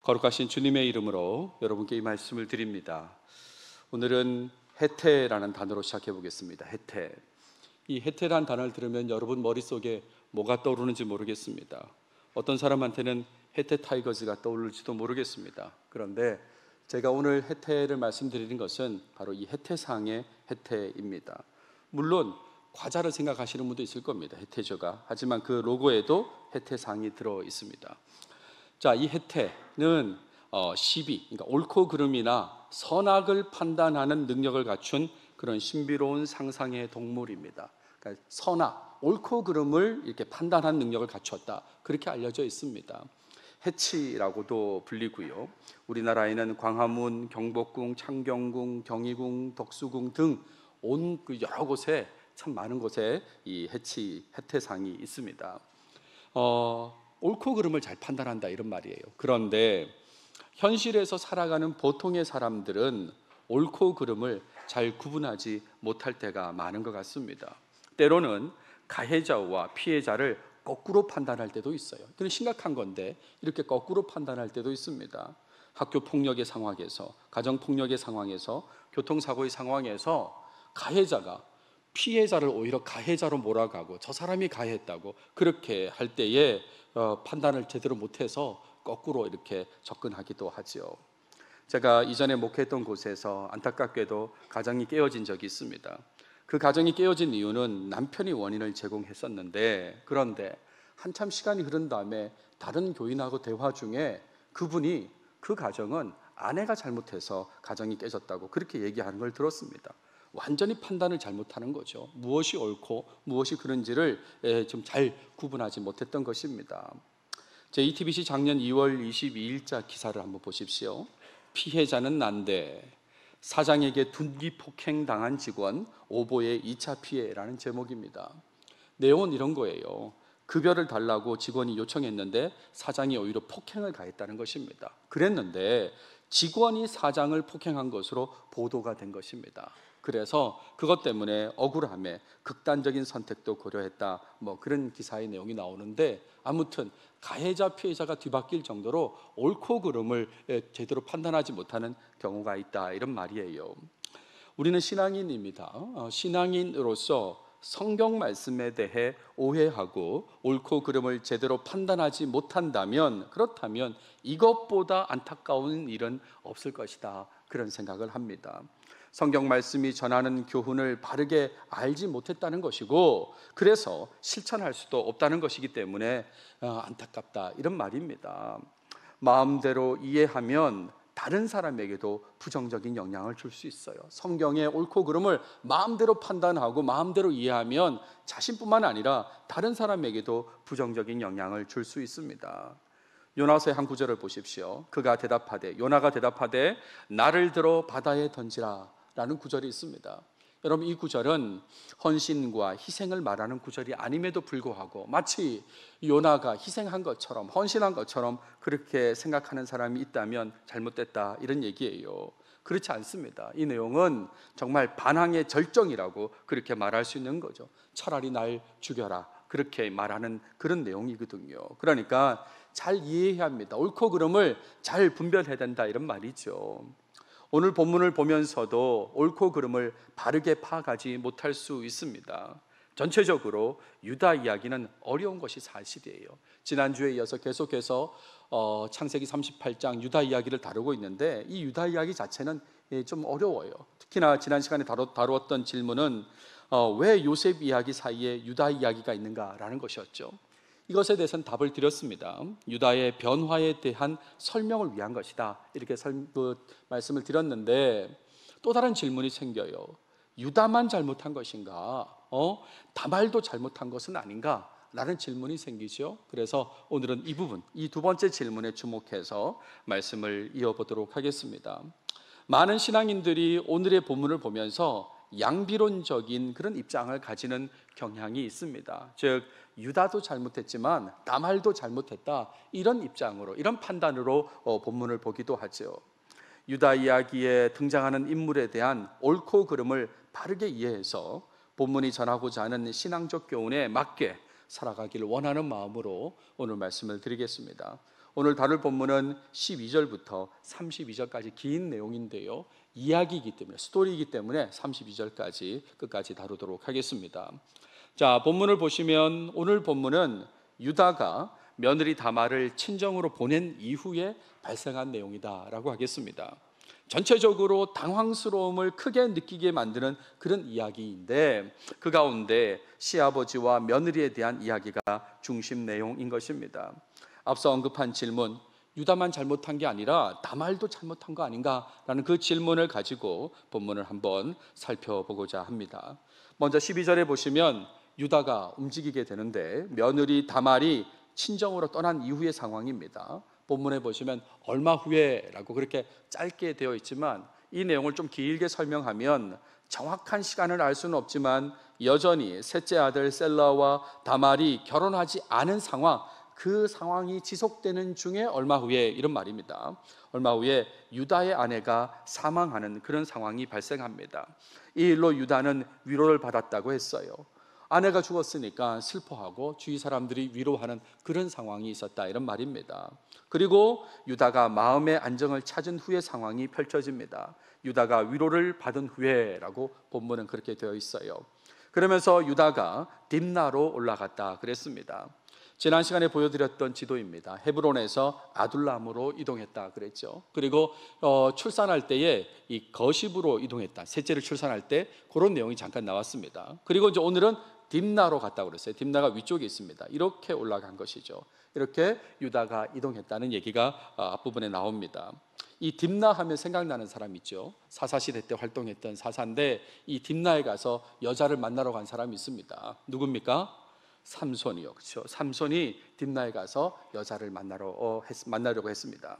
거룩하신 주님의 이름으로 여러분께 이 말씀을 드립니다. 오늘은 해태라는 단어로 시작해 보겠습니다. 해태. 이 해태라는 단어를 들으면 여러분 머릿속에 뭐가 떠오르는지 모르겠습니다. 어떤 사람한테는 해태 타이거즈가 떠오를지도 모르겠습니다. 그런데 제가 오늘 해태를 말씀드리는 것은 바로 이 해태상의 해태입니다. 물론 과자를 생각하시는 분도 있을 겁니다. 해태저가. 하지만 그 로고에도 해태상이 들어 있습니다. 자, 이 해태는 시비, 그러니까 옳고 그름이나 선악을 판단하는 능력을 갖춘 그런 신비로운 상상의 동물입니다. 그러니까 선악, 옳고 그름을 이렇게 판단하는 능력을 갖췄다, 그렇게 알려져 있습니다. 해치라고도 불리고요. 우리나라에는 광화문, 경복궁, 창경궁, 경희궁, 덕수궁 등 온 그 여러 곳에, 참 많은 곳에 이 해태상이 있습니다. 옳고 그름을 잘 판단한다, 이런 말이에요. 그런데 현실에서 살아가는 보통의 사람들은 옳고 그름을 잘 구분하지 못할 때가 많은 것 같습니다. 때로는 가해자와 피해자를 거꾸로 판단할 때도 있어요. 그건 심각한 건데 이렇게 거꾸로 판단할 때도 있습니다. 학교 폭력의 상황에서, 가정 폭력의 상황에서, 교통사고의 상황에서 가해자가 피해자를 오히려 가해자로 몰아가고 저 사람이 가해했다고 그렇게 할 때에 판단을 제대로 못해서 거꾸로 이렇게 접근하기도 하죠. 제가 이전에 목회했던 곳에서 안타깝게도 가정이 깨어진 적이 있습니다. 그 가정이 깨어진 이유는 남편이 원인을 제공했었는데, 그런데 한참 시간이 흐른 다음에 다른 교인하고 대화 중에 그분이 그 가정은 아내가 잘못해서 가정이 깨졌다고 그렇게 얘기하는 걸 들었습니다. 완전히 판단을 잘못하는 거죠. 무엇이 옳고 무엇이 그른지를 좀 잘 구분하지 못했던 것입니다. JTBC 작년 2월 22일자 기사를 한번 보십시오. 피해자는 난데 사장에게 둔기 폭행당한 직원 오보의 2차 피해라는 제목입니다. 내용은 이런 거예요. 급여를 달라고 직원이 요청했는데 사장이 오히려 폭행을 가했다는 것입니다. 그랬는데 직원이 사장을 폭행한 것으로 보도가 된 것입니다. 그래서 그것 때문에 억울함에 극단적인 선택도 고려했다, 그런 기사의 내용이 나오는데, 아무튼 가해자 피해자가 뒤바뀔 정도로 옳고 그름을 제대로 판단하지 못하는 경우가 있다, 이런 말이에요. 우리는 신앙인입니다. 신앙인으로서 성경 말씀에 대해 오해하고 옳고 그름을 제대로 판단하지 못한다면, 그렇다면 이것보다 안타까운 일은 없을 것이다, 그런 생각을 합니다. 성경 말씀이 전하는 교훈을 바르게 알지 못했다는 것이고, 그래서 실천할 수도 없다는 것이기 때문에 안타깝다, 이런 말입니다. 마음대로 이해하면 다른 사람에게도 부정적인 영향을 줄 수 있어요. 성경의 옳고 그름을 마음대로 판단하고 마음대로 이해하면 자신뿐만 아니라 다른 사람에게도 부정적인 영향을 줄 수 있습니다. 요나서의 한 구절을 보십시오. 요나가 대답하되 나를 들어 바다에 던지라 라는 구절이 있습니다. 여러분, 이 구절은 헌신과 희생을 말하는 구절이 아님에도 불구하고 마치 요나가 희생한 것처럼, 헌신한 것처럼 그렇게 생각하는 사람이 있다면 잘못됐다, 이런 얘기예요. 그렇지 않습니다. 이 내용은 정말 반항의 절정이라고 그렇게 말할 수 있는 거죠. 차라리 날 죽여라, 그렇게 말하는 그런 내용이거든요. 그러니까 잘 이해해야 합니다. 옳고 그름을 잘 분별해야 된다, 이런 말이죠. 오늘 본문을 보면서도 옳고 그름을 바르게 파악하지 못할 수 있습니다. 전체적으로 유다 이야기는 어려운 것이 사실이에요. 지난주에 이어서 계속해서 창세기 38장 유다 이야기를 다루고 있는데, 이 유다 이야기 자체는 좀 어려워요. 특히나 지난 시간에 다루었던 질문은 왜 요셉 이야기 사이에 유다 이야기가 있는가라는 것이었죠. 이것에 대해서는 답을 드렸습니다. 유다의 변화에 대한 설명을 위한 것이다, 이렇게 말씀을 드렸는데, 또 다른 질문이 생겨요. 유다만 잘못한 것인가? 다말도 잘못한 것은 아닌가? 라는 질문이 생기죠. 그래서 오늘은 이 부분, 이 두 번째 질문에 주목해서 말씀을 이어보도록 하겠습니다. 많은 신앙인들이 오늘의 본문을 보면서 양비론적인 그런 입장을 가지는 경향이 있습니다. 즉, 유다도 잘못했지만 다말도 잘못했다, 이런 입장으로, 이런 판단으로 본문을 보기도 하죠. 유다 이야기에 등장하는 인물에 대한 옳고 그름을 바르게 이해해서 본문이 전하고자 하는 신앙적 교훈에 맞게 살아가기를 원하는 마음으로 오늘 말씀을 드리겠습니다. 오늘 다룰 본문은 12절부터 32절까지 긴 내용인데요. 이야기이기 때문에, 스토리이기 때문에 32절까지 끝까지 다루도록 하겠습니다. 자, 본문을 보시면 오늘 본문은 유다가 며느리 다말을 친정으로 보낸 이후에 발생한 내용이다라고 하겠습니다. 전체적으로 당황스러움을 크게 느끼게 만드는 그런 이야기인데, 그 가운데 시아버지와 며느리에 대한 이야기가 중심 내용인 것입니다. 앞서 언급한 질문, 유다만 잘못한 게 아니라 다말도 잘못한 거 아닌가라는 그 질문을 가지고 본문을 한번 살펴보고자 합니다. 먼저 12절에 보시면 유다가 움직이게 되는데, 며느리 다말이 친정으로 떠난 이후의 상황입니다. 본문에 보시면 얼마 후에라고 그렇게 짧게 되어 있지만, 이 내용을 좀 길게 설명하면 정확한 시간을 알 수는 없지만 여전히 셋째 아들 셀라와 다말이 결혼하지 않은 상황, 그 상황이 지속되는 중에 얼마 후에, 이런 말입니다. 얼마 후에 유다의 아내가 사망하는 그런 상황이 발생합니다. 이 일로 유다는 위로를 받았다고 했어요. 아내가 죽었으니까 슬퍼하고 주위 사람들이 위로하는 그런 상황이 있었다, 이런 말입니다. 그리고 유다가 마음의 안정을 찾은 후의 상황이 펼쳐집니다. 유다가 위로를 받은 후에라고 본문은 그렇게 되어 있어요. 그러면서 유다가 딥나로 올라갔다 그랬습니다. 지난 시간에 보여드렸던 지도입니다. 헤브론에서 아둘람으로 이동했다 그랬죠. 그리고 출산할 때에 이 거십으로 이동했다, 셋째를 출산할 때, 그런 내용이 잠깐 나왔습니다. 그리고 이제 오늘은 딥나로 갔다고 그랬어요. 딥나가 위쪽에 있습니다. 이렇게 올라간 것이죠. 이렇게 유다가 이동했다는 얘기가 앞부분에 나옵니다. 이 딥나 하면 생각나는 사람 있죠. 사사시대 때 활동했던 사사인데, 이 딥나에 가서 여자를 만나러 간 사람이 있습니다. 누굽니까? 삼손이요. 그렇죠. 삼손이 딥나에 가서 여자를 만나려고 했습니다.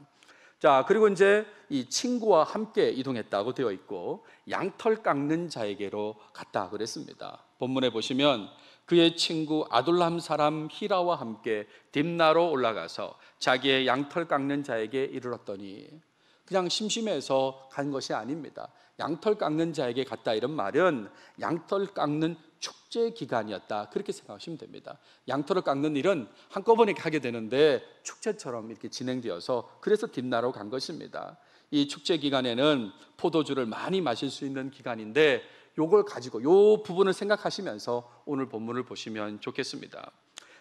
자, 그리고 이제 이 친구와 함께 이동했다고 되어 있고, 양털 깎는 자에게로 갔다 그랬습니다. 본문에 보시면 그의 친구 아둘람 사람 히라와 함께 딥나로 올라가서 자기의 양털 깎는 자에게 이르렀더니, 그냥 심심해서 간 것이 아닙니다. 양털 깎는 자에게 갔다, 이런 말은 양털 깎는 축제 기간이었다, 그렇게 생각하시면 됩니다. 양털을 깎는 일은 한꺼번에 하게 되는데 축제처럼 이렇게 진행되어서, 그래서 딥나로 간 것입니다. 이 축제 기간에는 포도주를 많이 마실 수 있는 기간인데, 요걸 가지고 요 부분을 생각하시면서 오늘 본문을 보시면 좋겠습니다.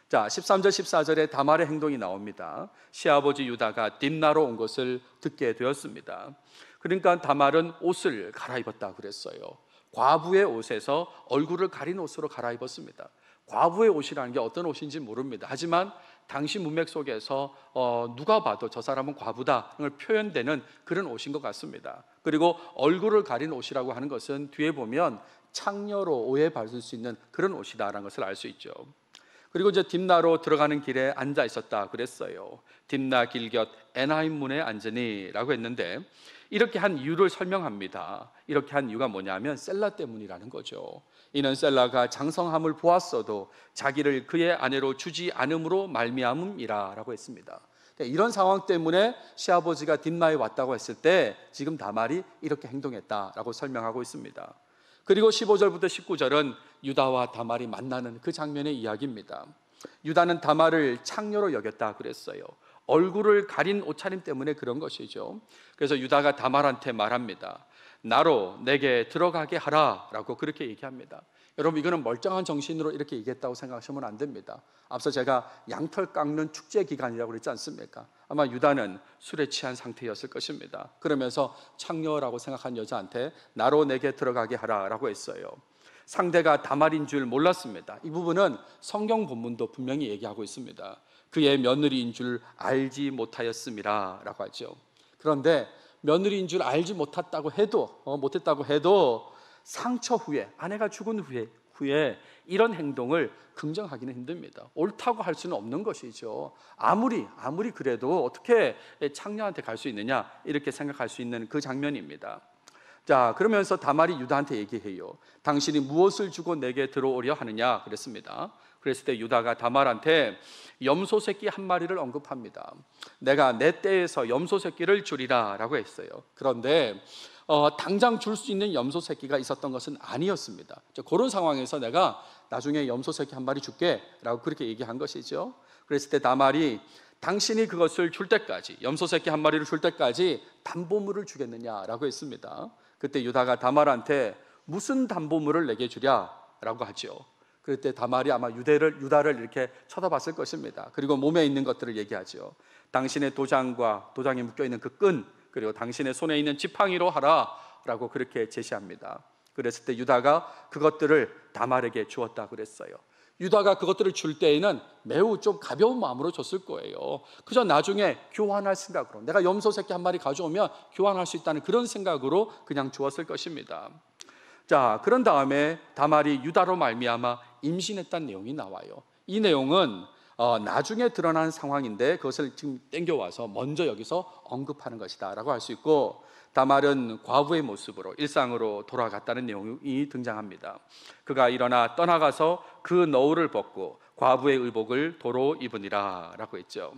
자, 13절 14절에 다말의 행동이 나옵니다. 시아버지 유다가 딥나로 온 것을 듣게 되었습니다. 그러니까 다말은 옷을 갈아입었다 그랬어요. 과부의 옷에서 얼굴을 가린 옷으로 갈아입었습니다. 과부의 옷이라는 게 어떤 옷인지 모릅니다. 하지만 당시 문맥 속에서 누가 봐도 저 사람은 과부다 을 표현되는 그런 옷인 것 같습니다. 그리고 얼굴을 가린 옷이라고 하는 것은 뒤에 보면 창녀로 오해받을 수 있는 그런 옷이다라는 것을 알 수 있죠. 그리고 이제 딥나로 들어가는 길에 앉아 있었다 그랬어요. 딥나 길곁 에나임 문에 앉으니라고 했는데, 이렇게 한 이유를 설명합니다. 이렇게 한 이유가 뭐냐면 셀라 때문이라는 거죠. 이는 셀라가 장성함을 보았어도 자기를 그의 아내로 주지 않음으로 말미암음이라 라고 했습니다. 이런 상황 때문에 시아버지가 딥나에 왔다고 했을 때 지금 다말이 이렇게 행동했다라고 설명하고 있습니다. 그리고 15절부터 19절은 유다와 다말이 만나는 그 장면의 이야기입니다. 유다는 다말을 창녀로 여겼다 그랬어요. 얼굴을 가린 옷차림 때문에 그런 것이죠. 그래서 유다가 다말한테 말합니다. 나로 내게 들어가게 하라 라고 그렇게 얘기합니다. 여러분, 이거는 멀쩡한 정신으로 이렇게 얘기했다고 생각하시면 안 됩니다. 앞서 제가 양털 깎는 축제 기간이라고 그랬지 않습니까? 아마 유다는 술에 취한 상태였을 것입니다. 그러면서 창녀라고 생각한 여자한테 나로 내게 들어가게 하라 라고 했어요. 상대가 다말인 줄 몰랐습니다. 이 부분은 성경 본문도 분명히 얘기하고 있습니다. 그의 며느리인 줄 알지 못하였음이라 라고 하죠. 그런데 며느리인 줄 알지 못했다고 해도 상처 후에, 아내가 죽은 후에 이런 행동을 긍정하기는 힘듭니다. 옳다고 할 수는 없는 것이죠. 아무리 그래도 어떻게 창녀한테 갈 수 있느냐, 이렇게 생각할 수 있는 그 장면입니다. 자, 그러면서 다말이 유다한테 얘기해요. 당신이 무엇을 주고 내게 들어오려 하느냐 그랬습니다. 그랬을 때 유다가 다말한테 염소 새끼 한 마리를 언급합니다. 내가 내 떼에서 염소 새끼를 주리라 라고 했어요. 그런데 당장 줄 수 있는 염소 새끼가 있었던 것은 아니었습니다. 그런 상황에서 내가 나중에 염소 새끼 한 마리 줄게 라고 그렇게 얘기한 것이죠. 그랬을 때 다말이 당신이 그것을 줄 때까지, 염소 새끼 한 마리를 줄 때까지 담보물을 주겠느냐라고 했습니다. 그때 유다가 다말한테 무슨 담보물을 내게 주랴라고 하죠. 그때 다말이 아마 유다를 이렇게 쳐다봤을 것입니다. 그리고 몸에 있는 것들을 얘기하죠. 당신의 도장과 도장에 묶여있는 그 끈, 그리고 당신의 손에 있는 지팡이로 하라라고 그렇게 제시합니다. 그랬을 때 유다가 그것들을 다말에게 주었다 그랬어요. 유다가 그것들을 줄 때에는 매우 좀 가벼운 마음으로 줬을 거예요. 그저 나중에 교환할 생각으로, 내가 염소 새끼 한 마리 가져오면 교환할 수 있다는 그런 생각으로 그냥 주었을 것입니다. 자, 그런 다음에 다말이 유다로 말미암아 임신했다는 내용이 나와요. 이 내용은 나중에 드러난 상황인데 그것을 지금 땡겨와서 먼저 여기서 언급하는 것이다 라고 할 수 있고, 다말은 과부의 모습으로 일상으로 돌아갔다는 내용이 등장합니다. 그가 일어나 떠나가서 그 너울을 벗고 과부의 의복을 도로 입으니라 라고 했죠.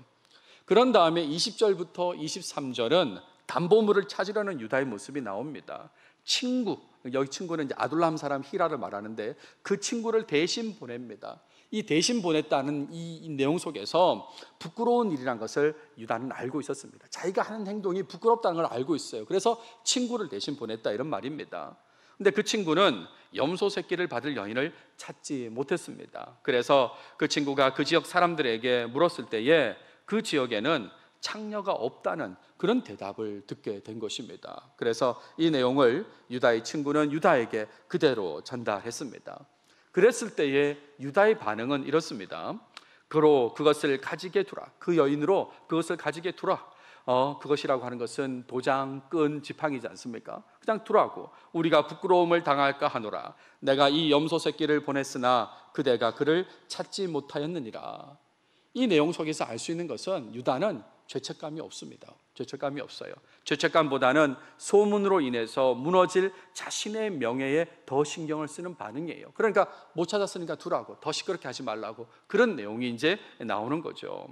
그런 다음에 20절부터 23절은 담보물을 찾으려는 유다의 모습이 나옵니다. 친구, 여기 친구는 이제 아둘람 사람 히라를 말하는데 그 친구를 대신 보냅니다. 이 대신 보냈다는 이 내용 속에서 부끄러운 일이란 것을 유다는 알고 있었습니다. 자기가 하는 행동이 부끄럽다는 걸 알고 있어요. 그래서 친구를 대신 보냈다 이런 말입니다. 근데 그 친구는 염소 새끼를 받을 여인을 찾지 못했습니다. 그래서 그 친구가 그 지역 사람들에게 물었을 때에 그 지역에는 창녀가 없다는 그런 대답을 듣게 된 것입니다. 그래서 이 내용을 유다의 친구는 유다에게 그대로 전달했습니다. 그랬을 때에 유다의 반응은 이렇습니다. 그로 그것을 가지게 두라. 그 여인으로 그것을 가지게 두라. 그것이라고 하는 것은 도장, 끈, 지팡이지 않습니까? 그냥 두라고. 우리가 부끄러움을 당할까 하노라. 내가 이 염소 새끼를 보냈으나 그대가 그를 찾지 못하였느니라. 이 내용 속에서 알 수 있는 것은 유다는 죄책감이 없습니다. 죄책감이 없어요. 죄책감보다는 소문으로 인해서 무너질 자신의 명예에 더 신경을 쓰는 반응이에요. 그러니까 못 찾았으니까 두라고, 더 시끄럽게 하지 말라고, 그런 내용이 이제 나오는 거죠.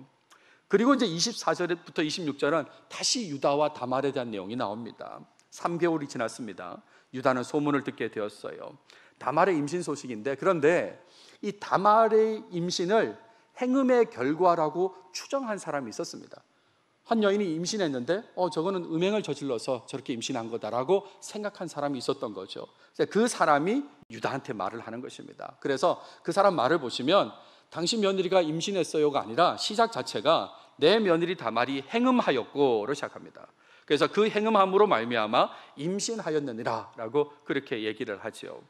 그리고 이제 24절부터 26절은 다시 유다와 다말에 대한 내용이 나옵니다. 3개월이 지났습니다. 유다는 소문을 듣게 되었어요. 다말의 임신 소식인데, 그런데 이 다말의 임신을 행음의 결과라고 추정한 사람이 있었습니다. 한 여인이 임신했는데 저거는 음행을 저질러서 저렇게 임신한 거다라고 생각한 사람이 있었던 거죠. 그 사람이 유다한테 말을 하는 것입니다. 그래서 그 사람 말을 보시면 당신 며느리가 임신했어요가 아니라 시작 자체가 내 며느리 다말이 행음하였고로 시작합니다. 그래서 그 행음함으로 말미암아 임신하였느니라 라고 그렇게 얘기를 하죠.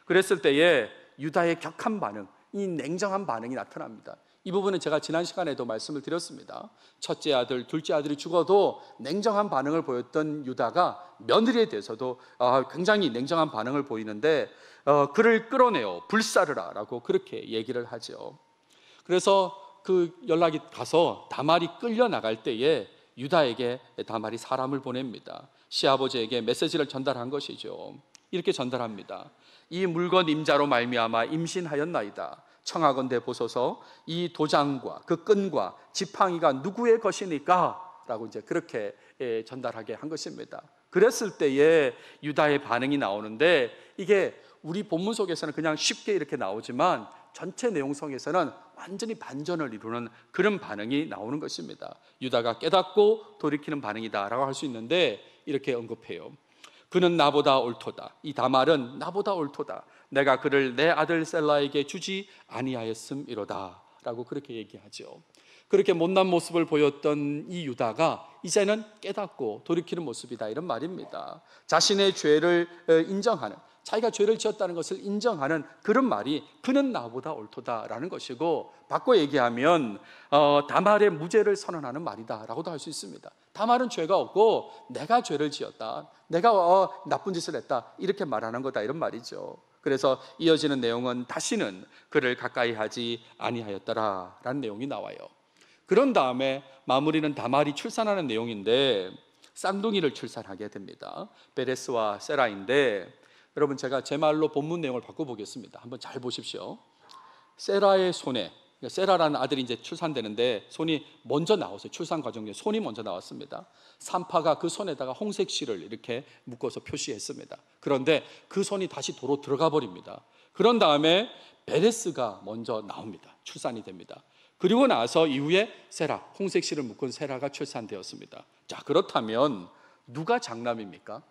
그랬을 때에 유다의 격한 반응, 이 냉정한 반응이 나타납니다. 이 부분은 제가 지난 시간에도 말씀을 드렸습니다. 첫째 아들, 둘째 아들이 죽어도 냉정한 반응을 보였던 유다가 며느리에 대해서도 굉장히 냉정한 반응을 보이는데 그를 끌어내어 불사르라 라고 그렇게 얘기를 하죠. 그래서 그 연락이 가서 다말이 끌려나갈 때에 유다에게 다말이 사람을 보냅니다. 시아버지에게 메시지를 전달한 것이죠. 이렇게 전달합니다. 이 물건 임자로 말미암아 임신하였나이다. 청하건대 보소서 이 도장과 그 끈과 지팡이가 누구의 것이니까? 라고 이제 그렇게 전달하게 한 것입니다. 그랬을 때에 유다의 반응이 나오는데 이게 우리 본문 속에서는 그냥 쉽게 이렇게 나오지만 전체 내용 속에서는 완전히 반전을 이루는 그런 반응이 나오는 것입니다. 유다가 깨닫고 돌이키는 반응이다라고 할 수 있는데 이렇게 언급해요. 그는 나보다 옳도다. 이 다말은 나보다 옳도다. 내가 그를 내 아들 셀라에게 주지 아니하였음이로다 라고 그렇게 얘기하죠. 그렇게 못난 모습을 보였던 이 유다가 이제는 깨닫고 돌이키는 모습이다 이런 말입니다. 자신의 죄를 인정하는, 자기가 죄를 지었다는 것을 인정하는 그런 말이 그는 나보다 옳도다라는 것이고, 바꿔 얘기하면 다말의 무죄를 선언하는 말이다 라고도 할 수 있습니다. 다말은 죄가 없고 내가 죄를 지었다, 내가 나쁜 짓을 했다 이렇게 말하는 거다 이런 말이죠. 그래서 이어지는 내용은 다시는 그를 가까이 하지 아니하였더라 라는 내용이 나와요. 그런 다음에 마무리는 다말이 출산하는 내용인데 쌍둥이를 출산하게 됩니다. 베레스와 세라인데, 여러분 제가 제 말로 본문 내용을 바꿔보겠습니다. 한번 잘 보십시오. 세라의 손에, 세라라는 아들이 이제 출산되는데 손이 먼저 나왔어요. 출산 과정 중에 손이 먼저 나왔습니다. 산파가 그 손에다가 홍색 실을 이렇게 묶어서 표시했습니다. 그런데 그 손이 다시 도로 들어가 버립니다. 그런 다음에 베레스가 먼저 나옵니다. 출산이 됩니다. 그리고 나서 이후에 세라, 홍색 실을 묶은 세라가 출산되었습니다. 자, 그렇다면 누가 장남입니까?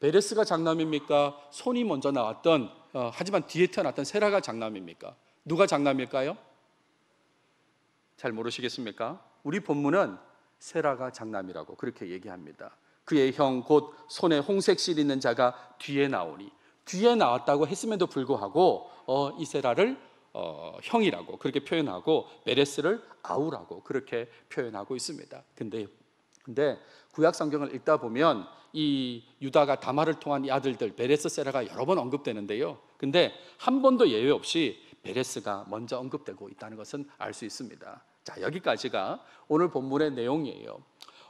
베레스가 장남입니까? 손이 먼저 나왔던 하지만 뒤에 태어났던 세라가 장남입니까? 누가 장남일까요? 잘 모르시겠습니까? 우리 본문은 세라가 장남이라고 그렇게 얘기합니다. 그의 형 곧 손에 홍색 실 있는 자가 뒤에 나오니, 뒤에 나왔다고 했음에도 불구하고 이 세라를 형이라고 그렇게 표현하고 베레스를 아우라고 그렇게 표현하고 있습니다. 근데 구약 성경을 읽다 보면 이 유다가 다말을 통한 이 아들들 베레스, 세라가 여러 번 언급되는데요. 근데 한 번도 예외 없이 베레스가 먼저 언급되고 있다는 것은 알 수 있습니다. 자, 여기까지가 오늘 본문의 내용이에요.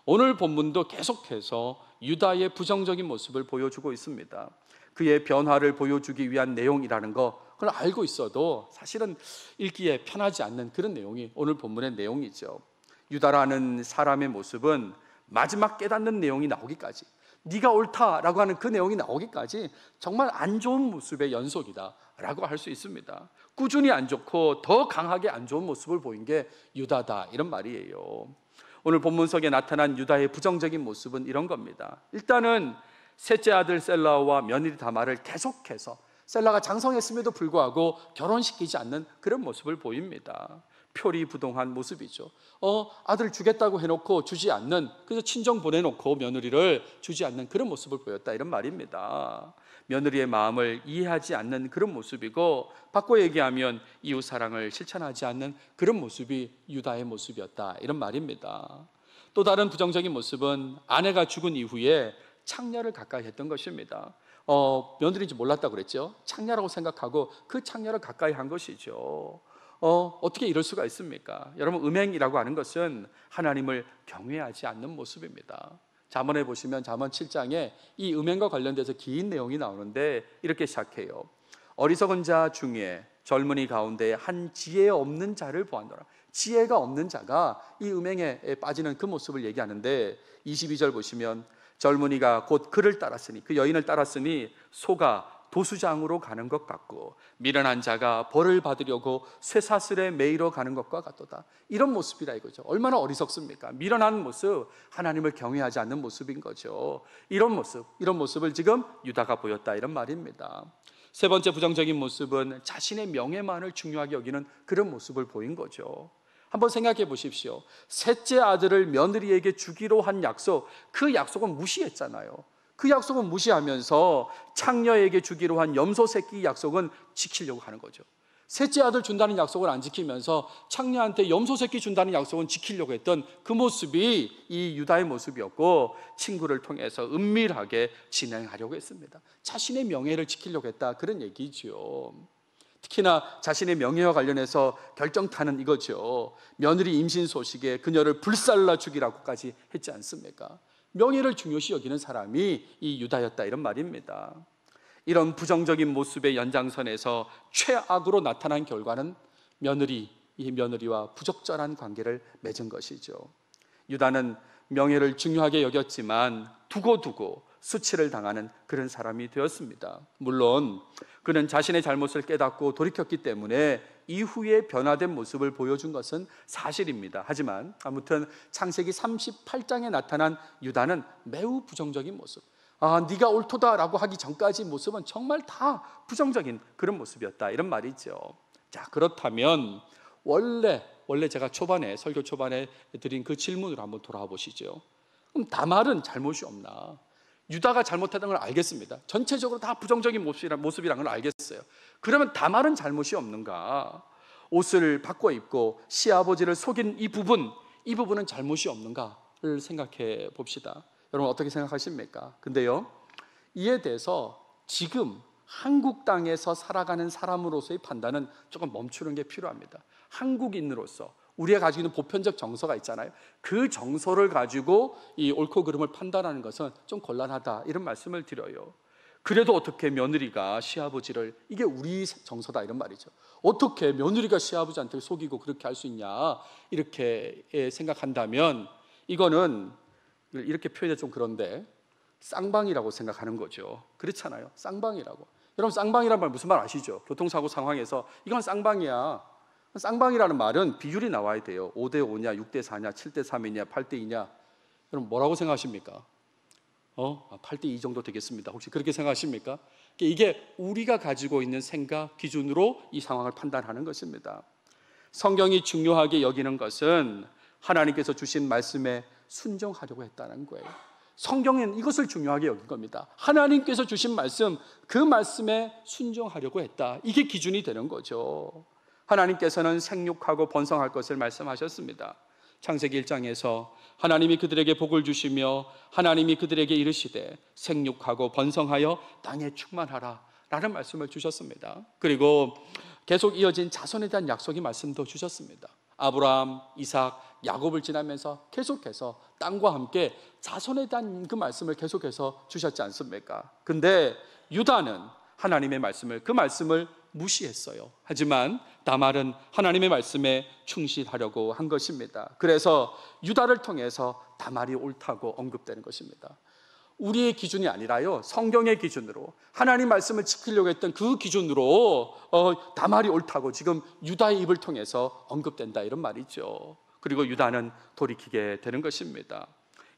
오늘 본문도 계속해서 유다의 부정적인 모습을 보여주고 있습니다. 그의 변화를 보여주기 위한 내용이라는 거, 그걸 알고 있어도 사실은 읽기에 편하지 않는 그런 내용이 오늘 본문의 내용이죠. 유다라는 사람의 모습은 마지막 깨닫는 내용이 나오기까지, 네가 옳다라고 하는 그 내용이 나오기까지 정말 안 좋은 모습의 연속이다라고 할 수 있습니다. 꾸준히 안 좋고 더 강하게 안 좋은 모습을 보인 게 유다다, 이런 말이에요. 오늘 본문 속에 나타난 유다의 부정적인 모습은 이런 겁니다. 일단은 셋째 아들 셀라와 며느리 다말을 계속해서 셀라가 장성했음에도 불구하고 결혼시키지 않는 그런 모습을 보입니다. 표리부동한 모습이죠. 아들 주겠다고 해놓고 주지 않는, 그래서 친정 보내놓고 며느리를 주지 않는 그런 모습을 보였다, 이런 말입니다. 며느리의 마음을 이해하지 않는 그런 모습이고, 바꿔 얘기하면 이웃 사랑을 실천하지 않는 그런 모습이 유다의 모습이었다, 이런 말입니다. 또 다른 부정적인 모습은 아내가 죽은 이후에 창녀를 가까이 했던 것입니다. 며느리인지 몰랐다고 그랬죠. 창녀라고 생각하고 그 창녀를 가까이 한 것이죠. 어떻게 이럴 수가 있습니까? 여러분, 음행이라고 하는 것은 하나님을 경외하지 않는 모습입니다. 잠언에 보시면 잠언 7장에 이 음행과 관련돼서 긴 내용이 나오는데 이렇게 시작해요. 어리석은 자 중에 젊은이 가운데 한 지혜 없는 자를 보았노라. 지혜가 없는 자가 이 음행에 빠지는 그 모습을 얘기하는데, 22절 보시면 젊은이가 곧 그를 따랐으니, 그 여인을 따랐으니 소가 도수장으로 가는 것 같고 미련한 자가 벌을 받으려고 쇠사슬에 매이러 가는 것과 같도다. 이런 모습이라 이거죠. 얼마나 어리석습니까? 미련한 모습, 하나님을 경외하지 않는 모습인 거죠. 이런 모습을 지금 유다가 보였다, 이런 말입니다. 세 번째 부정적인 모습은 자신의 명예만을 중요하게 여기는 그런 모습을 보인 거죠. 한번 생각해 보십시오. 셋째 아들을 며느리에게 주기로 한 약속, 그 약속은 무시했잖아요. 그 약속은 무시하면서 창녀에게 주기로 한 염소 새끼 약속은 지키려고 하는 거죠. 셋째 아들 준다는 약속을 안 지키면서 창녀한테 염소 새끼 준다는 약속은 지키려고 했던 그 모습이 이 유다의 모습이었고, 친구를 통해서 은밀하게 진행하려고 했습니다. 자신의 명예를 지키려고 했다, 그런 얘기죠. 특히나 자신의 명예와 관련해서 결정타는 이거죠. 며느리 임신 소식에 그녀를 불살라 죽이라고까지 했지 않습니까? 명예를 중요시 여기는 사람이 이 유다였다, 이런 말입니다. 이런 부정적인 모습의 연장선에서 최악으로 나타난 결과는 이 며느리와 부적절한 관계를 맺은 것이죠. 유다는 명예를 중요하게 여겼지만 두고두고 수치를 당하는 그런 사람이 되었습니다. 물론 그는 자신의 잘못을 깨닫고 돌이켰기 때문에 이후에 변화된 모습을 보여준 것은 사실입니다. 하지만 아무튼 창세기 38장에 나타난 유다는 매우 부정적인 모습, 네가 옳도다라고 하기 전까지 모습은 정말 다 부정적인 그런 모습이었다, 이런 말이죠. 자, 그렇다면 원래 제가 설교 초반에 드린 그 질문을 한번 돌아와 보시죠. 그럼 다말은 잘못이 없나? 유다가 잘못했던 걸 알겠습니다. 전체적으로 다 부정적인 모습이란 걸 알겠어요. 그러면 다말은 잘못이 없는가? 옷을 바꿔 입고 시아버지를 속인 이 부분은 잘못이 없는가를 생각해 봅시다. 여러분, 어떻게 생각하십니까? 근데요, 이에 대해서 지금 한국 땅에서 살아가는 사람으로서의 판단은 조금 멈추는 게 필요합니다. 한국인으로서 우리가 가지고 있는 보편적 정서가 있잖아요. 그 정서를 가지고 이 옳고 그름을 판단하는 것은 좀 곤란하다, 이런 말씀을 드려요. 그래도 어떻게 며느리가 시아버지를, 이게 우리 정서다, 이런 말이죠. 어떻게 며느리가 시아버지한테 속이고 그렇게 할 수 있냐, 이렇게 생각한다면 이거는 이렇게 표현이 좀 그런데 쌍방이라고 생각하는 거죠. 그렇잖아요. 쌍방이라고. 여러분, 쌍방이란 말 무슨 말 아시죠? 교통사고 상황에서 이건 쌍방이야, 쌍방이라는 말은 비율이 나와야 돼요. 5대 5냐, 6대 4냐, 7대 3이냐, 8대 2냐. 그럼 뭐라고 생각하십니까? 8대 2 정도 되겠습니다. 혹시 그렇게 생각하십니까? 이게 우리가 가지고 있는 생각 기준으로 이 상황을 판단하는 것입니다. 성경이 중요하게 여기는 것은 하나님께서 주신 말씀에 순종하려고 했다는 거예요. 성경은 이것을 중요하게 여긴 겁니다. 하나님께서 주신 말씀, 그 말씀에 순종하려고 했다. 이게 기준이 되는 거죠. 하나님께서는 생육하고 번성할 것을 말씀하셨습니다. 창세기 1장에서 하나님이 그들에게 복을 주시며 하나님이 그들에게 이르시되 생육하고 번성하여 땅에 충만하라 라는 말씀을 주셨습니다. 그리고 계속 이어진 자손에 대한 약속의 말씀도 주셨습니다. 아브라함, 이삭, 야곱을 지나면서 계속해서 땅과 함께 자손에 대한 그 말씀을 계속해서 주셨지 않습니까? 근데 유다는 하나님의 말씀을, 그 말씀을 무시했어요. 하지만 다말은 하나님의 말씀에 충실하려고 한 것입니다. 그래서 유다를 통해서 다말이 옳다고 언급되는 것입니다. 우리의 기준이 아니라요, 성경의 기준으로 하나님 말씀을 지키려고 했던 그 기준으로 다말이 옳다고 지금 유다의 입을 통해서 언급된다, 이런 말이죠. 그리고 유다는 돌이키게 되는 것입니다.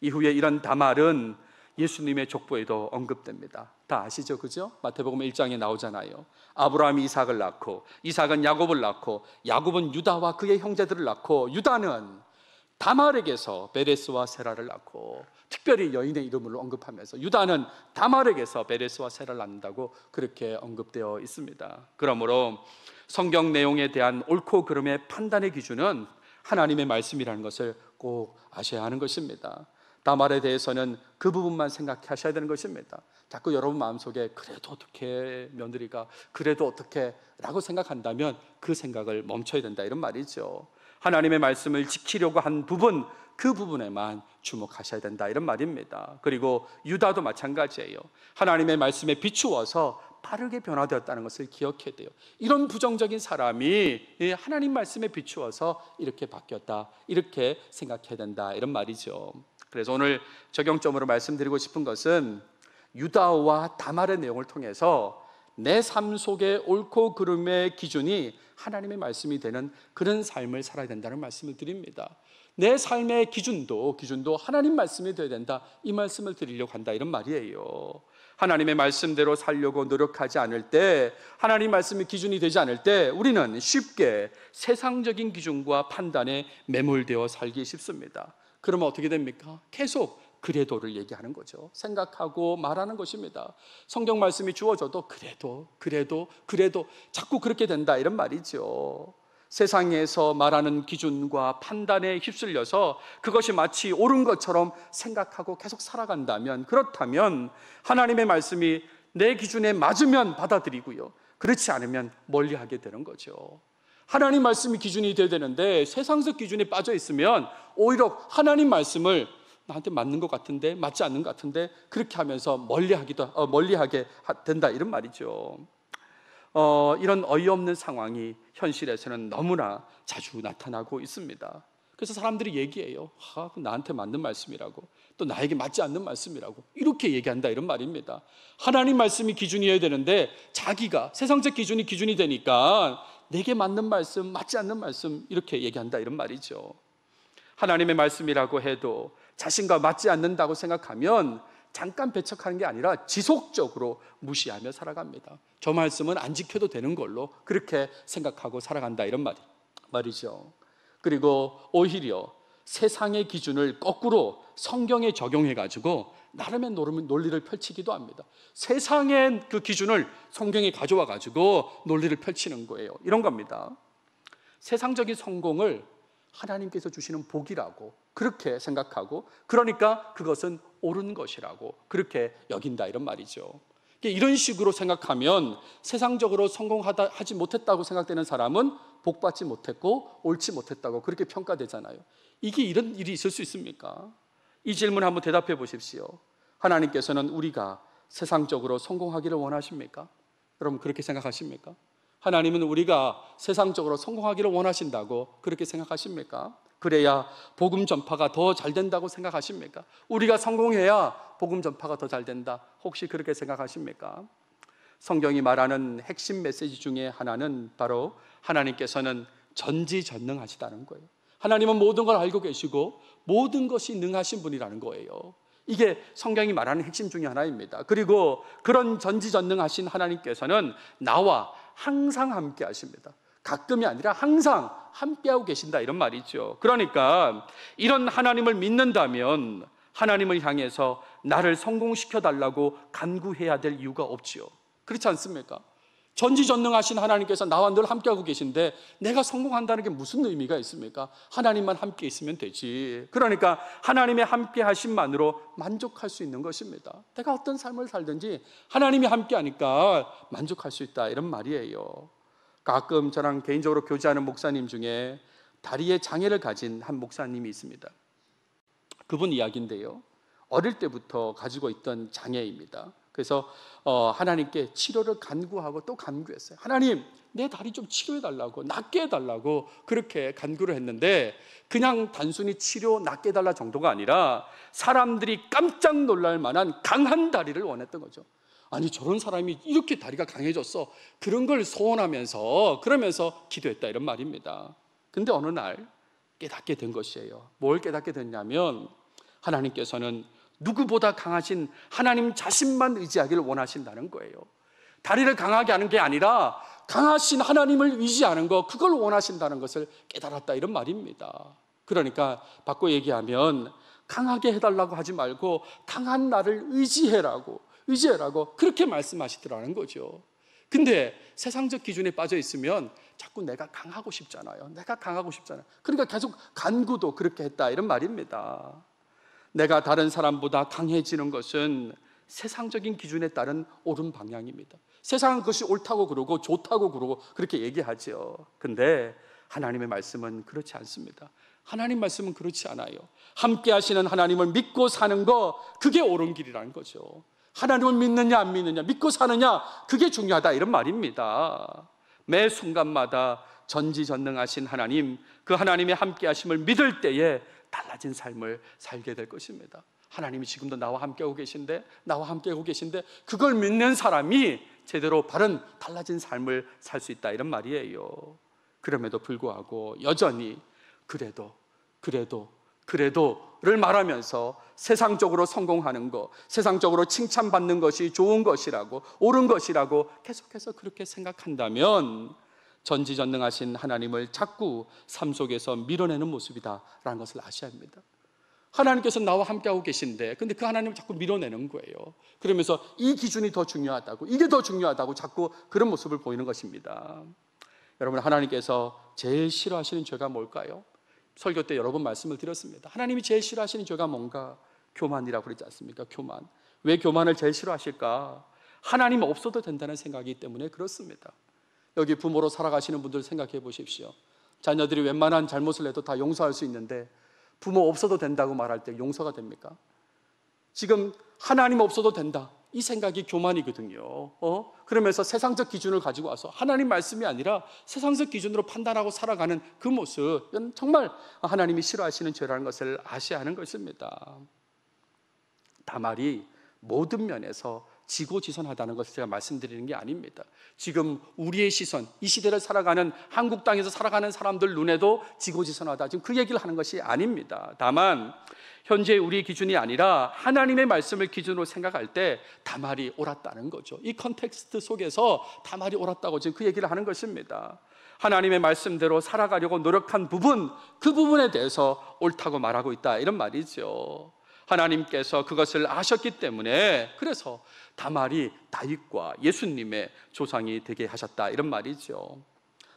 이후에 이런 다말은 예수님의 족보에도 언급됩니다. 다 아시죠? 그죠? 마태복음 1장에 나오잖아요. 아브라함이 이삭을 낳고 이삭은 야곱을 낳고 야곱은 유다와 그의 형제들을 낳고 유다는 다말에게서 베레스와 세라를 낳고, 특별히 여인의 이름을 언급하면서 유다는 다말에게서 베레스와 세라를 낳는다고 그렇게 언급되어 있습니다. 그러므로 성경 내용에 대한 옳고 그름의 판단의 기준은 하나님의 말씀이라는 것을 꼭 아셔야 하는 것입니다. 다말에 대해서는 그 부분만 생각하셔야 되는 것입니다. 자꾸 여러분 마음속에 그래도 어떻게 며느리가 그래도 어떻게 라고 생각한다면 그 생각을 멈춰야 된다, 이런 말이죠. 하나님의 말씀을 지키려고 한 부분, 그 부분에만 주목하셔야 된다, 이런 말입니다. 그리고 유다도 마찬가지예요. 하나님의 말씀에 비추어서 빠르게 변화되었다는 것을 기억해야 돼요. 이런 부정적인 사람이 하나님 말씀에 비추어서 이렇게 바뀌었다, 이렇게 생각해야 된다, 이런 말이죠. 그래서 오늘 적용점으로 말씀드리고 싶은 것은 유다와 다말의 내용을 통해서 내 삶 속에 옳고 그름의 기준이 하나님의 말씀이 되는 그런 삶을 살아야 된다는 말씀을 드립니다. 내 삶의 기준도 하나님 말씀이 되어야 된다, 이 말씀을 드리려고 한다, 이런 말이에요. 하나님의 말씀대로 살려고 노력하지 않을 때, 하나님 말씀이 기준이 되지 않을 때 우리는 쉽게 세상적인 기준과 판단에 매몰되어 살기 쉽습니다. 그러면 어떻게 됩니까? 계속 그래도를 얘기하는 거죠. 생각하고 말하는 것입니다. 성경 말씀이 주어져도 그래도 자꾸 그렇게 된다, 이런 말이죠. 세상에서 말하는 기준과 판단에 휩쓸려서 그것이 마치 옳은 것처럼 생각하고 계속 살아간다면, 그렇다면 하나님의 말씀이 내 기준에 맞으면 받아들이고요, 그렇지 않으면 멀리하게 되는 거죠. 하나님 말씀이 기준이 되어야 되는데 세상적 기준에 빠져 있으면 오히려 하나님 말씀을 나한테 맞는 것 같은데, 맞지 않는 것 같은데, 그렇게 하면서 멀리하게 된다, 이런 말이죠. 이런 어이없는 상황이 현실에서는 너무나 자주 나타나고 있습니다. 그래서 사람들이 얘기해요. 나한테 맞는 말씀이라고, 또 나에게 맞지 않는 말씀이라고, 이렇게 얘기한다, 이런 말입니다. 하나님 말씀이 기준이어야 되는데 자기가 세상적 기준이 되니까 내게 맞는 말씀, 맞지 않는 말씀, 이렇게 얘기한다, 이런 말이죠. 하나님의 말씀이라고 해도 자신과 맞지 않는다고 생각하면 잠깐 배척하는 게 아니라 지속적으로 무시하며 살아갑니다. 저 말씀은 안 지켜도 되는 걸로 그렇게 생각하고 살아간다, 이런 말이죠. 그리고 오히려 세상의 기준을 거꾸로 성경에 적용해가지고 나름의 논리를 펼치기도 합니다. 세상의 그 기준을 성경에 가져와가지고 논리를 펼치는 거예요. 이런 겁니다. 세상적인 성공을 하나님께서 주시는 복이라고 그렇게 생각하고, 그러니까 그것은 옳은 것이라고 그렇게 여긴다, 이런 말이죠. 이런 식으로 생각하면 세상적으로 성공하지 못했다고 생각되는 사람은 복받지 못했고 옳지 못했다고 그렇게 평가되잖아요. 이게 이런 일이 있을 수 있습니까? 이 질문 한번 대답해 보십시오. 하나님께서는 우리가 세상적으로 성공하기를 원하십니까? 여러분 그렇게 생각하십니까? 하나님은 우리가 세상적으로 성공하기를 원하신다고 그렇게 생각하십니까? 그래야 복음 전파가 더 잘 된다고 생각하십니까? 우리가 성공해야 복음 전파가 더 잘 된다, 혹시 그렇게 생각하십니까? 성경이 말하는 핵심 메시지 중에 하나는 바로 하나님께서는 전지전능하시다는 거예요. 하나님은 모든 걸 알고 계시고 모든 것이 능하신 분이라는 거예요. 이게 성경이 말하는 핵심 중에 하나입니다. 그리고 그런 전지전능하신 하나님께서는 나와 항상 함께 하십니다. 가끔이 아니라 항상 함께하고 계신다, 이런 말이죠. 그러니까 이런 하나님을 믿는다면 하나님을 향해서 나를 성공시켜 달라고 간구해야 될 이유가 없지요. 그렇지 않습니까? 전지전능하신 하나님께서 나와 늘 함께하고 계신데 내가 성공한다는 게 무슨 의미가 있습니까? 하나님만 함께 있으면 되지. 그러니까 하나님의 함께 하심만으로 만족할 수 있는 것입니다. 내가 어떤 삶을 살든지 하나님이 함께하니까 만족할 수 있다, 이런 말이에요. 가끔 저랑 개인적으로 교제하는 목사님 중에 다리에 장애를 가진 한 목사님이 있습니다. 그분 이야기인데요, 어릴 때부터 가지고 있던 장애입니다. 그래서 하나님께 치료를 간구하고 또 간구했어요. 하나님, 내 다리 좀 치료해달라고, 낫게 해달라고 그렇게 간구를 했는데, 그냥 단순히 치료 낫게 해달라 정도가 아니라 사람들이 깜짝 놀랄 만한 강한 다리를 원했던 거죠. 아니, 저런 사람이 이렇게 다리가 강해졌어, 그런 걸 소원하면서 그러면서 기도했다, 이런 말입니다. 근데 어느 날 깨닫게 된 것이에요. 뭘 깨닫게 됐냐면, 하나님께서는 누구보다 강하신 하나님 자신만 의지하기를 원하신다는 거예요. 다리를 강하게 하는 게 아니라 강하신 하나님을 의지하는 것, 그걸 원하신다는 것을 깨달았다, 이런 말입니다. 그러니까 바꿔 얘기하면 강하게 해달라고 하지 말고 강한 나를 의지해라고 그렇게 말씀하시더라는 거죠. 근데 세상적 기준에 빠져 있으면 자꾸 내가 강하고 싶잖아요. 그러니까 계속 간구도 그렇게 했다, 이런 말입니다. 내가 다른 사람보다 강해지는 것은 세상적인 기준에 따른 옳은 방향입니다. 세상은 그것이 옳다고 그러고 좋다고 그러고 그렇게 얘기하죠. 근데 하나님의 말씀은 그렇지 않습니다. 하나님 말씀은 그렇지 않아요. 함께 하시는 하나님을 믿고 사는 거, 그게 옳은 길이라는 거죠. 하나님을 믿느냐 안 믿느냐, 믿고 사느냐, 그게 중요하다, 이런 말입니다. 매 순간마다 전지전능하신 하나님, 그 하나님의 함께 하심을 믿을 때에 달라진 삶을 살게 될 것입니다. 하나님이 지금도 나와 함께하고 계신데 그걸 믿는 사람이 제대로 바른 달라진 삶을 살 수 있다, 이런 말이에요. 그럼에도 불구하고 여전히 그래도를 말하면서 세상적으로 성공하는 것, 세상적으로 칭찬받는 것이 좋은 것이라고, 옳은 것이라고 계속해서 그렇게 생각한다면 전지전능하신 하나님을 자꾸 삶 속에서 밀어내는 모습이다라는 것을 아셔야 합니다. 하나님께서 나와 함께하고 계신데 근데 그 하나님을 자꾸 밀어내는 거예요. 그러면서 이 기준이 더 중요하다고, 이게 더 중요하다고 자꾸 그런 모습을 보이는 것입니다. 여러분, 하나님께서 제일 싫어하시는 죄가 뭘까요? 설교 때 여러 번 말씀을 드렸습니다. 하나님이 제일 싫어하시는 죄가 뭔가? 교만이라고 그러지 않습니까? 교만. 왜 교만을 제일 싫어하실까? 하나님 없어도 된다는 생각이기 때문에 그렇습니다. 여기 부모로 살아가시는 분들 생각해 보십시오. 자녀들이 웬만한 잘못을 해도 다 용서할 수 있는데 부모 없어도 된다고 말할 때 용서가 됩니까? 지금 하나님 없어도 된다, 이 생각이 교만이거든요. 그러면서 세상적 기준을 가지고 와서 하나님 말씀이 아니라 세상적 기준으로 판단하고 살아가는 그 모습, 이건 정말 하나님이 싫어하시는 죄라는 것을 아셔야 하는 것입니다. 다말이 모든 면에서 지고지선하다는 것을 제가 말씀드리는 게 아닙니다. 지금 우리의 시선, 이 시대를 살아가는 한국 땅에서 살아가는 사람들 눈에도 지고지선하다, 지금 그 얘기를 하는 것이 아닙니다. 다만 현재 우리의 기준이 아니라 하나님의 말씀을 기준으로 생각할 때 다말이 옳았다는 거죠. 이 컨텍스트 속에서 다말이 옳았다고 지금 그 얘기를 하는 것입니다. 하나님의 말씀대로 살아가려고 노력한 부분, 그 부분에 대해서 옳다고 말하고 있다, 이런 말이죠. 하나님께서 그것을 아셨기 때문에 그래서 다말이 다윗과 예수님의 조상이 되게 하셨다, 이런 말이죠.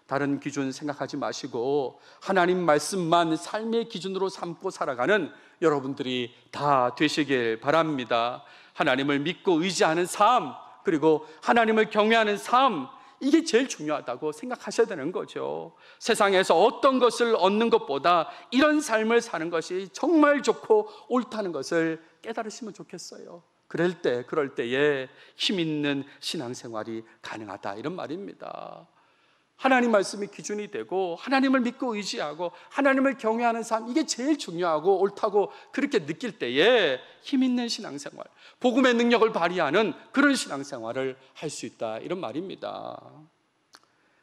다른 기준 생각하지 마시고 하나님 말씀만 삶의 기준으로 삼고 살아가는 여러분들이 다 되시길 바랍니다. 하나님을 믿고 의지하는 삶, 그리고 하나님을 경외하는 삶, 이게 제일 중요하다고 생각하셔야 되는 거죠. 세상에서 어떤 것을 얻는 것보다 이런 삶을 사는 것이 정말 좋고 옳다는 것을 깨달으시면 좋겠어요. 그럴 때에 힘 있는 신앙생활이 가능하다, 이런 말입니다. 하나님 말씀이 기준이 되고 하나님을 믿고 의지하고 하나님을 경외하는 삶, 이게 제일 중요하고 옳다고 그렇게 느낄 때에 힘 있는 신앙생활, 복음의 능력을 발휘하는 그런 신앙생활을 할 수 있다, 이런 말입니다.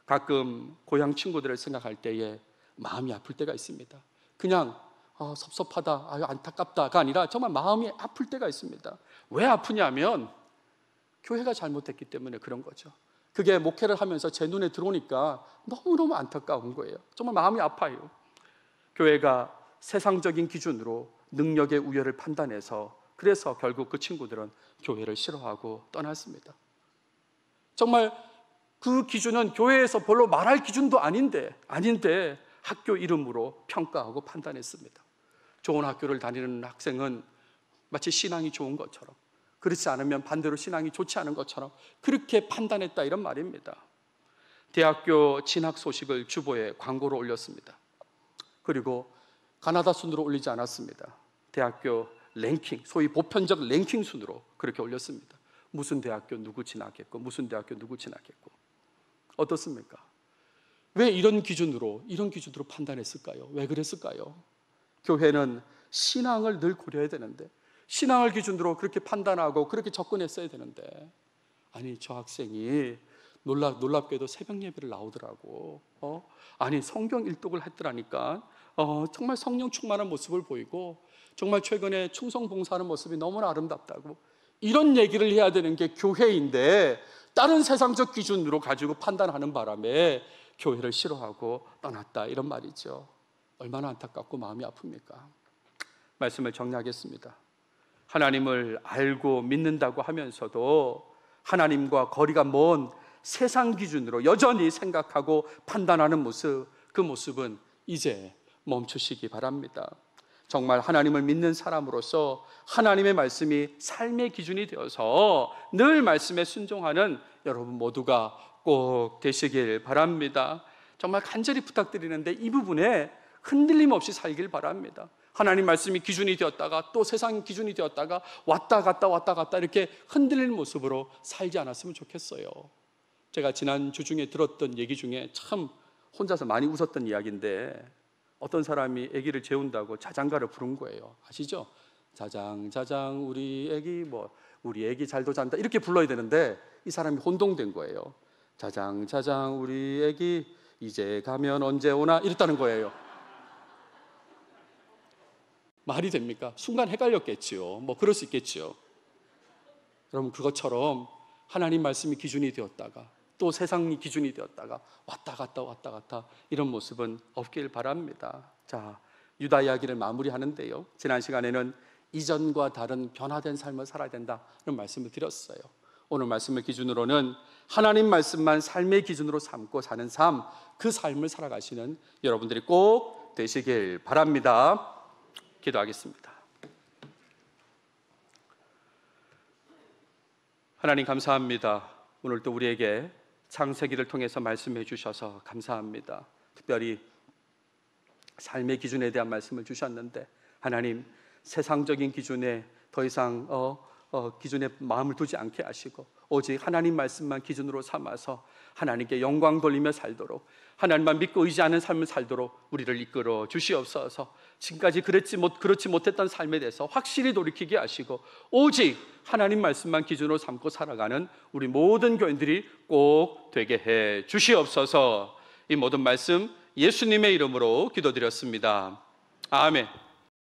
가끔 고향 친구들을 생각할 때에 마음이 아플 때가 있습니다. 그냥 섭섭하다, 안타깝다가 아니라 정말 마음이 아플 때가 있습니다. 왜 아프냐면 교회가 잘못했기 때문에 그런 거죠. 그게 목회를 하면서 제 눈에 들어오니까 너무너무 안타까운 거예요. 정말 마음이 아파요. 교회가 세상적인 기준으로 능력의 우열을 판단해서, 그래서 결국 그 친구들은 교회를 싫어하고 떠났습니다. 정말 그 기준은 교회에서 별로 말할 기준도 아닌데 학교 이름으로 평가하고 판단했습니다. 좋은 학교를 다니는 학생은 마치 신앙이 좋은 것처럼, 그렇지 않으면 반대로 신앙이 좋지 않은 것처럼 그렇게 판단했다, 이런 말입니다. 대학교 진학 소식을 주보에 광고로 올렸습니다. 그리고 가나다 순으로 올리지 않았습니다. 대학교 랭킹, 소위 보편적 랭킹 순으로 그렇게 올렸습니다. 무슨 대학교 누구 진학했고, 무슨 대학교 누구 진학했고. 어떻습니까? 왜 이런 기준으로 판단했을까요? 왜 그랬을까요? 교회는 신앙을 늘 고려해야 되는데, 신앙을 기준으로 그렇게 판단하고 그렇게 접근했어야 되는데, 아니, 저 학생이 놀랍게도 새벽 예배를 나오더라고. 아니, 성경 일독을 했더라니까. 정말 성령 충만한 모습을 보이고, 정말 최근에 충성 봉사하는 모습이 너무나 아름답다고. 이런 얘기를 해야 되는 게 교회인데 다른 세상적 기준으로 가지고 판단하는 바람에 교회를 싫어하고 떠났다, 이런 말이죠. 얼마나 안타깝고 마음이 아픕니까? 말씀을 정리하겠습니다. 하나님을 알고 믿는다고 하면서도 하나님과 거리가 먼 세상 기준으로 여전히 생각하고 판단하는 모습, 그 모습은 이제 멈추시기 바랍니다. 정말 하나님을 믿는 사람으로서 하나님의 말씀이 삶의 기준이 되어서 늘 말씀에 순종하는 여러분 모두가 꼭 되시길 바랍니다. 정말 간절히 부탁드리는데 이 부분에 흔들림 없이 살길 바랍니다. 하나님 말씀이 기준이 되었다가 또 세상 기준이 되었다가 왔다 갔다 이렇게 흔들리는 모습으로 살지 않았으면 좋겠어요. 제가 지난 주 중에 들었던 얘기 중에 참 혼자서 많이 웃었던 이야기인데, 어떤 사람이 아기를 재운다고 자장가를 부른 거예요. 아시죠? 자장 우리 아기 잘도 잔다, 이렇게 불러야 되는데 이 사람이 혼동된 거예요. 자장 우리 아기 이제 가면 언제 오나, 이랬다는 거예요. 말이 됩니까? 순간 헷갈렸겠지요. 그럴 수 있겠지요. 여러분, 그것처럼 하나님 말씀이 기준이 되었다가 또 세상이 기준이 되었다가 왔다 갔다 이런 모습은 없길 바랍니다. 자, 유다 이야기를 마무리하는데요, 지난 시간에는 이전과 다른 변화된 삶을 살아야 된다는 말씀을 드렸어요. 오늘 말씀을 기준으로는 하나님 말씀만 삶의 기준으로 삼고 사는 삶, 그 삶을 살아가시는 여러분들이 꼭 되시길 바랍니다. 기도하겠습니다. 하나님, 감사합니다. 오늘 또 우리에게 창세기를 통해서 말씀해 주셔서 감사합니다. 특별히 삶의 기준에 대한 말씀을 주셨는데, 하나님, 세상적인 기준에 더 이상 기준에 마음을 두지 않게 하시고 오직 하나님 말씀만 기준으로 삼아서 하나님께 영광 돌리며 살도록, 하나님만 믿고 의지하는 삶을 살도록 우리를 이끌어 주시옵소서. 지금까지 그렇지 못했던 삶에 대해서 확실히 돌이키게 하시고 오직 하나님 말씀만 기준으로 삼고 살아가는 우리 모든 교인들이 꼭 되게 해 주시옵소서. 이 모든 말씀 예수님의 이름으로 기도드렸습니다. 아멘.